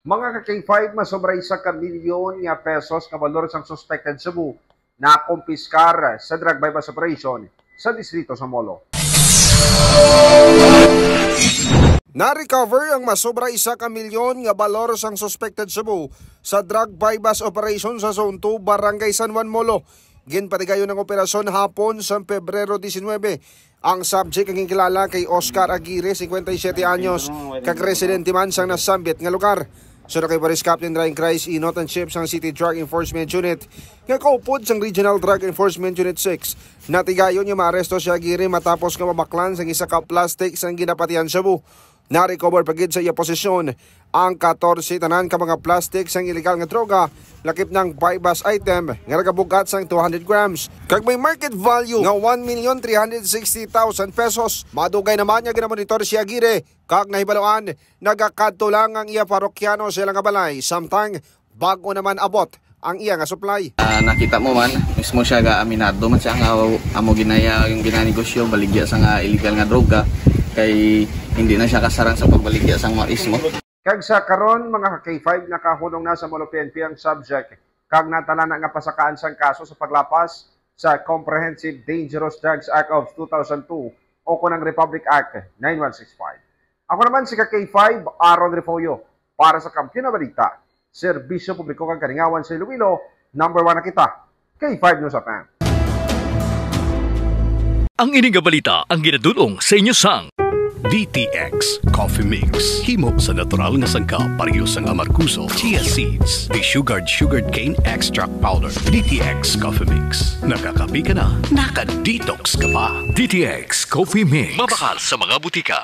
Mga ka-K5, masobra 1 milyon nga pesos nga valor sang suspected Cebu na kumpiskar sa drug bypass operation sa distrito sa Molo. Na-recover ang masobra 1 milyon nga valor sang suspected Cebu sa drug bypass operation sa Zone 2, Barangay San Juan, Molo. Ginpatigayon ng operasyon hapon sa Pebrero 19. Ang subject ang kilala kay Oscar Aguirre, 57 anyos, kag-residente man sang nasambit nga lugar. So kay Paris Captain Ryan Christ, Inot and Chief sang City Drug Enforcement Unit, nga kaupod sang Regional Drug Enforcement Unit 6. Natigayon nga maaresto si Aguirre matapos nga mabaklan sang isa ka plastic sang ginapatian Cebu. Na-recover pagid sa iya posisyon ang 14 tanan ka mga plastic sang illegal nga droga, lakip ng bypass item nga nagabugat sang 200 grams. Kag may market value nga 1,360,000 pesos. Madugay naman nga ginamonitor si Aguirre, kag nahibaluan nagakadto lang ang iya parokyano sa ilang balay, samtang bago naman abot ang iya nga supply. Nakita mo man, mismo siya ga aminado man siya nga amo ginaya yung ginanegosyo baligya sa nga illegal nga droga, kay hindi na siya kasarang sa pagbaligya sang maismo. Kag sa karon mga ka-K5, nakahulong na sa Molo PNP ang subject kag natalana nga pasakaan sang kaso sa paglapas sa Comprehensive Dangerous Drugs Act of 2002 o kunang Republic Act 9165. Ako naman si ka-K5, Aaron Refollo, para sa Kampiyon na Balita, Serbisyo Publiko kang Kalingawan sa Iloilo, number 1 na kita, K5 News at Am. Ang ining balita ang ginadulong sa inyo sang DTX Coffee Mix. Himo sa natural nga sangka pareho sang amarkuso, chia seeds, sugared cane extract powder. DTX Coffee Mix. Nakakapi ka na, naka-detox ka pa. DTX Coffee Mix. Mabakal sa mga butika.